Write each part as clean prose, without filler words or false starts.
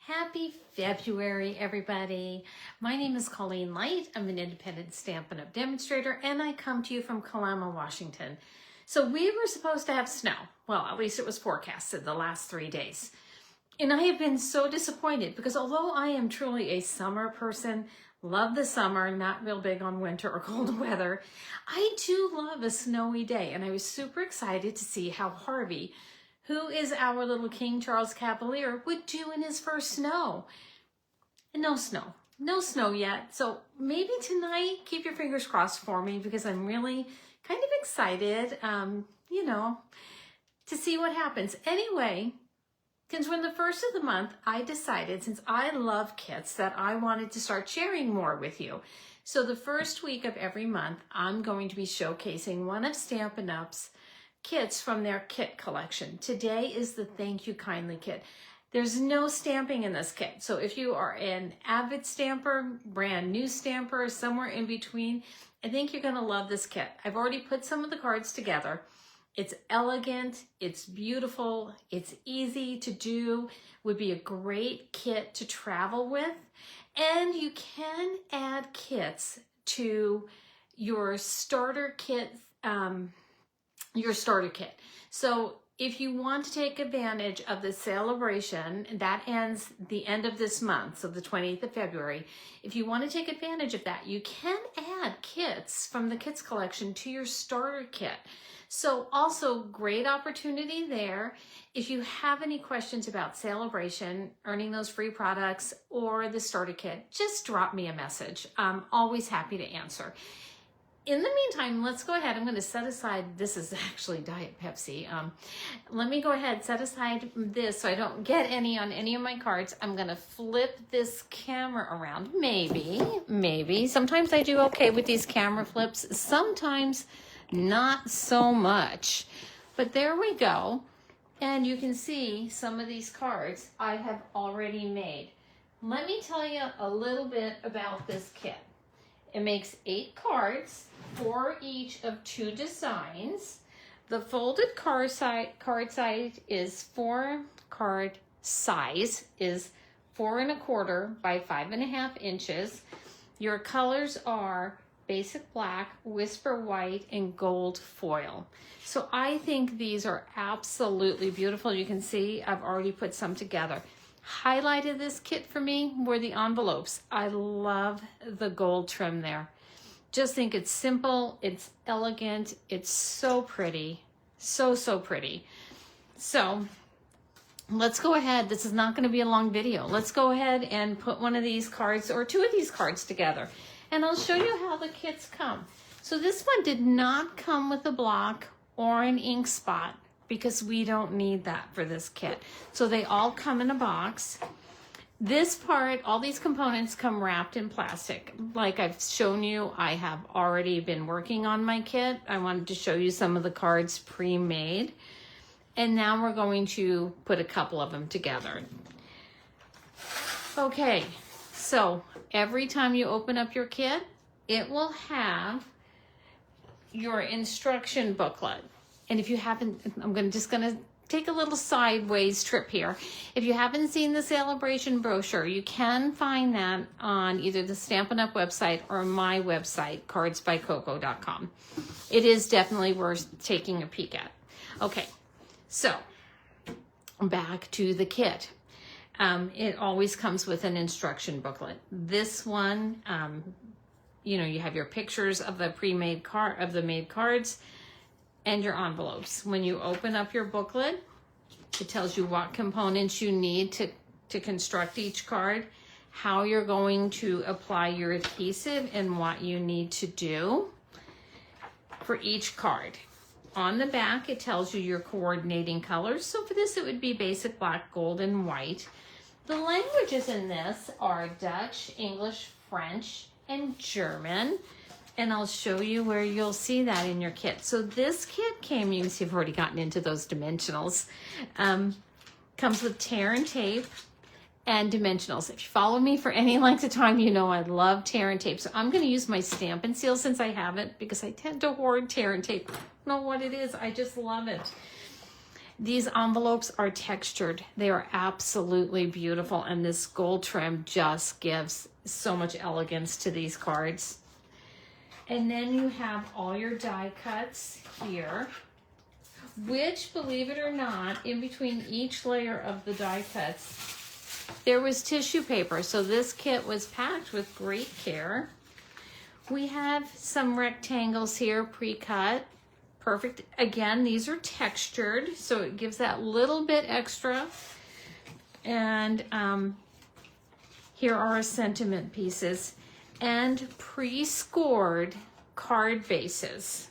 Happy February, everybody. My name is Colleen Light. I'm an independent Stampin' Up! Demonstrator, and I come to you from Kalama, Washington. So we were supposed to have snow. Well, at least it was forecasted the last 3 days. And I have been so disappointed because although I am truly a summer person, love the summer, not real big on winter or cold weather, I do love a snowy day. And I was super excited to see how Harvey, who is our little King Charles Cavalier, would do in his first snow. And no snow yet. So maybe tonight, keep your fingers crossed for me because I'm really kind of excited, to see what happens. Anyway, since we're in the first of the month, I decided, since I love kits, that I wanted to start sharing more with you. So the first week of every month, I'm going to be showcasing one of Stampin' Up's kits from their kit collection. Today is the Thank You Kindly kit. There's no stamping in this kit. So if you are an avid stamper, brand new stamper, somewhere in between, I think you're gonna love this kit. I've already put some of the cards together. It's elegant, it's beautiful, it's easy to do, would be a great kit to travel with. And you can add kits to your starter kit, So if you want to take advantage of the celebration, that ends the end of this month, so the 20th of February. If you want to take advantage of that, you can add kits from the kits collection to your starter kit. So also great opportunity there. If you have any questions about celebration, earning those free products, or the starter kit, just drop me a message. I'm always happy to answer. In the meantime, let's go ahead. I'm going to set aside, this is actually Diet Pepsi. Let me go ahead, set aside this so I don't get any on any of my cards. I'm going to flip this camera around. Maybe. Sometimes I do okay with these camera flips. Sometimes not so much. But there we go. And you can see some of these cards I have already made. Let me tell you a little bit about this kit. It makes 8 cards, 4 each of 2 designs. The folded card size is 4 1/4 by 5.5 inches. Your colors are basic black, whisper white, and gold foil. So I think these are absolutely beautiful. You can see I've already put some together. Highlighted this kit for me were the envelopes. I love the gold trim there. Just think it's simple, it's elegant, it's so pretty, so pretty. So let's go ahead. This is not going to be a long video. Let's go ahead and put one of these cards or 2 of these cards together, and I'll show you how the kits come. So this one did not come with a block or an ink spot, because we don't need that for this kit. So they all come in a box. This part, all these components come wrapped in plastic. Like I've shown you, I have already been working on my kit. I wanted to show you some of the cards pre-made. And now we're going to put a couple of them together. Okay, so every time you open up your kit, it will have your instruction booklet. And if you haven't, I'm just gonna take a little sideways trip here. If you haven't seen the celebration brochure, you can find that on either the Stampin' Up website or my website, cardsbycoco.com. It is definitely worth taking a peek at. Okay, so back to the kit. It always comes with an instruction booklet. This one, you have your pictures of the pre-made made cards and your envelopes. When you open up your booklet, it tells you what components you need to construct each card, how you're going to apply your adhesive, and what you need to do for each card. On the back, it tells you your coordinating colors. So for this, it would be basic black, gold, and white. The languages in this are Dutch, English, French, and German. And I'll show you where you'll see that in your kit. So this kit came, you can see I've already gotten into those dimensionals. Comes with tear and tape and dimensionals. If you follow me for any length of time, you know I love tear and tape. So I'm gonna use my Stampin' Seal since I have it, because I tend to hoard tear and tape. I don't know what it is, I just love it. These envelopes are textured. They are absolutely beautiful, and this gold trim just gives so much elegance to these cards. And then you have all your die cuts here, which, believe it or not, in between each layer of the die cuts, there was tissue paper. So this kit was packed with great care. We have some rectangles here pre-cut. Perfect. Again, these are textured, so it gives that little bit extra. And here are our sentiment pieces and pre-scored card bases.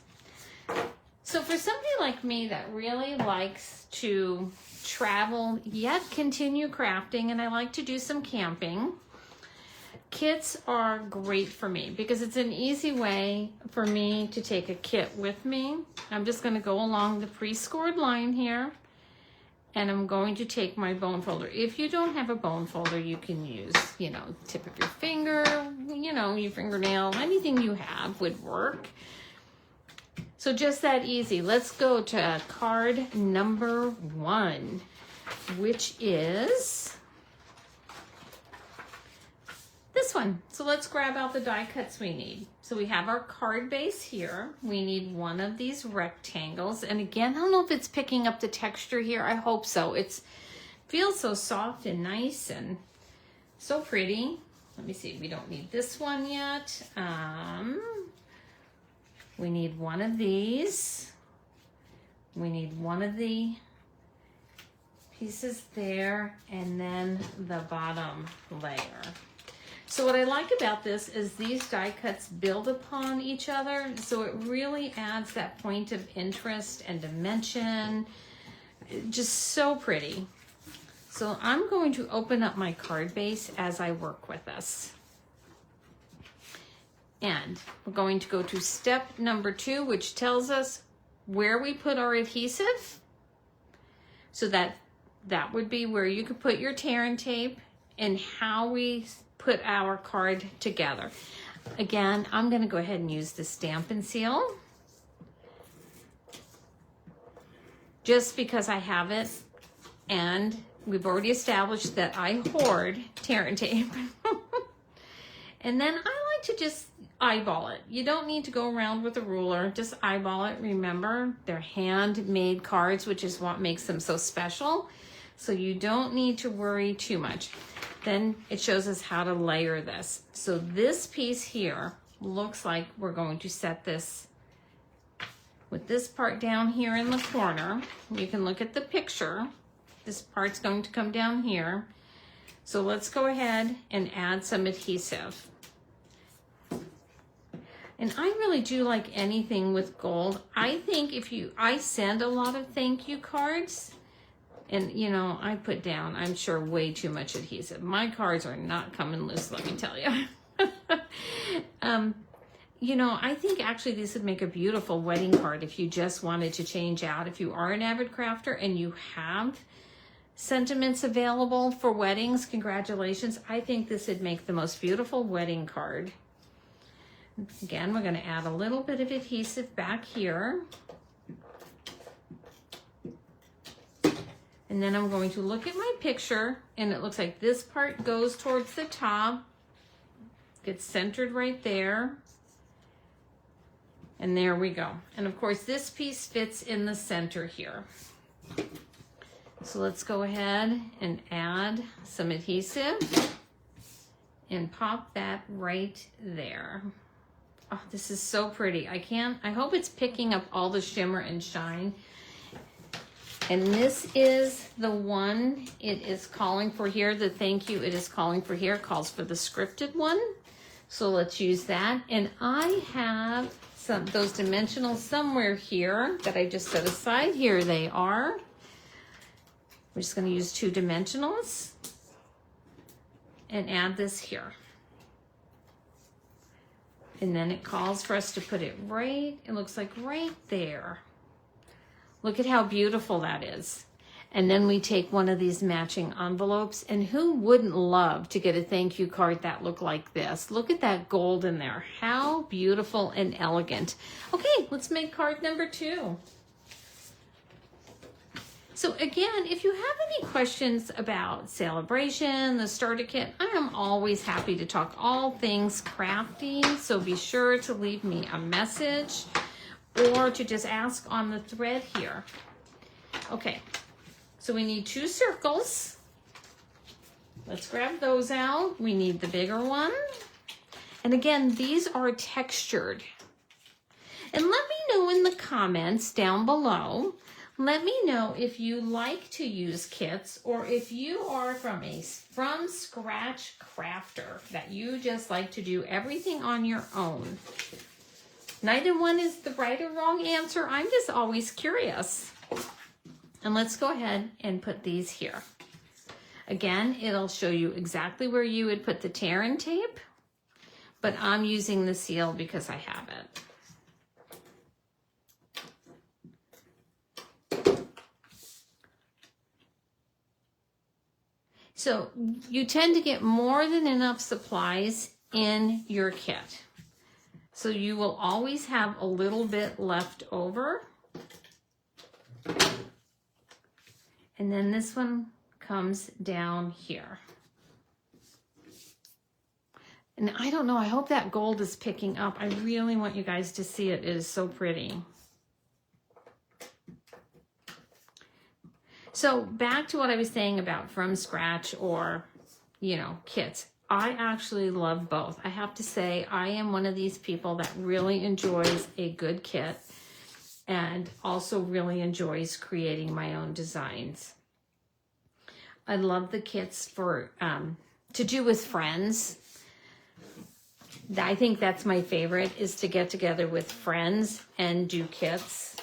So for somebody like me that really likes to travel yet continue crafting, and I like to do some camping, kits are great for me because it's an easy way for me to take a kit with me. I'm just going to go along the pre-scored line here, and I'm going to take my bone folder. If you don't have a bone folder, you can use, you know, tip of your finger, you know, your fingernail, anything you have would work. So just that easy. Let's go to card number 1, which is this one. So let's grab out the die cuts we need. So we have our card base here. We need one of these rectangles. And again, I don't know if it's picking up the texture here. I hope so. It feels so soft and nice and so pretty. Let me see. We don't need this one yet. We need one of these. We need one of the pieces there, and then the bottom layer. So what I like about this is these die cuts build upon each other, so it really adds that point of interest and dimension. Just so pretty. So I'm going to open up my card base as I work with this. And we're going to go to step number 2, which tells us where we put our adhesive. So that would be where you could put your tear and tape, and how we put our card together. Again, I'm going to go ahead and use the Stampin' Seal, just because I have it, and we've already established that I hoard tear and tape. And then I like to just eyeball it. You don't need to go around with a ruler, just eyeball it. Remember, they're handmade cards, which is what makes them so special. So you don't need to worry too much. Then it shows us how to layer this. So this piece here looks like we're going to set this with this part down here in the corner. You can look at the picture. This part's going to come down here. So let's go ahead and add some adhesive. And I really do like anything with gold. I think I send a lot of thank you cards, and you know, I put down, I'm sure, way too much adhesive. My cards are not coming loose, let me tell you. You know, I think actually this would make a beautiful wedding card if you just wanted to change out. If you are an avid crafter and you have sentiments available for weddings, congratulations. I think this would make the most beautiful wedding card. Again, we're going to add a little bit of adhesive back here. And then I'm going to look at my picture, and it looks like this part goes towards the top, gets centered right there. And there we go. And of course, this piece fits in the center here. So let's go ahead and add some adhesive and pop that right there. Oh, this is so pretty. I hope it's picking up all the shimmer and shine. And this is the one it is calling for here. The thank you it is calling for here calls for the scripted one. So let's use that. And I have those dimensionals somewhere here that I just set aside. Here they are. We're just going to use 2 dimensionals and add this here. And then it calls for us to put it right, it looks like right there. Look at how beautiful that is. And then we take one of these matching envelopes, and who wouldn't love to get a thank you card that looked like this? Look at that gold in there. How beautiful and elegant. Okay, let's make card number 2. So again, if you have any questions about Celebration, the starter kit, I am always happy to talk all things crafty. So be sure to leave me a message or to just ask on the thread here. Okay, so we need 2 circles. Let's grab those out. We need the bigger one. And again, these are textured. And let me know in the comments down below, let me know if you like to use kits or if you are from scratch crafter, that you just like to do everything on your own. Neither one is the right or wrong answer. I'm just always curious. And let's go ahead and put these here. Again, it'll show you exactly where you would put the tear and tape, but I'm using the seal because I have it. So you tend to get more than enough supplies in your kit. So you will always have a little bit left over. And then this one comes down here. And I don't know, I hope that gold is picking up. I really want you guys to see it. It is so pretty. So back to what I was saying about from scratch or, you know, kits. I actually love both. I have to say, I am one of these people that really enjoys a good kit and also really enjoys creating my own designs. I love the kits for to do with friends. I think that's my favorite, is to get together with friends and do kits,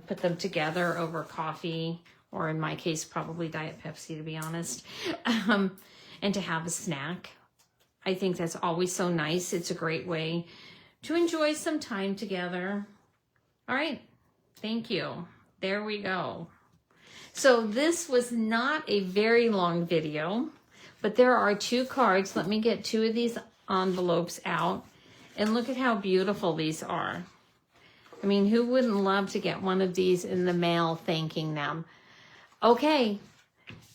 put them together over coffee, or in my case, probably Diet Pepsi, to be honest, and to have a snack. I think that's always so nice. It's a great way to enjoy some time together. All right, thank you. There we go. So this was not a very long video, but there are 2 cards. Let me get 2 of these envelopes out, and look at how beautiful these are. I mean, who wouldn't love to get one of these in the mail thanking them? Okay,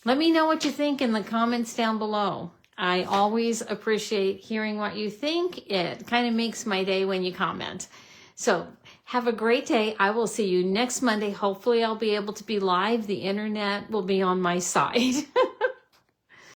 let me know what you think in the comments down below. I always appreciate hearing what you think. It kind of makes my day when you comment. So have a great day. I will see you next Monday. Hopefully I'll be able to be live. The internet will be on my side.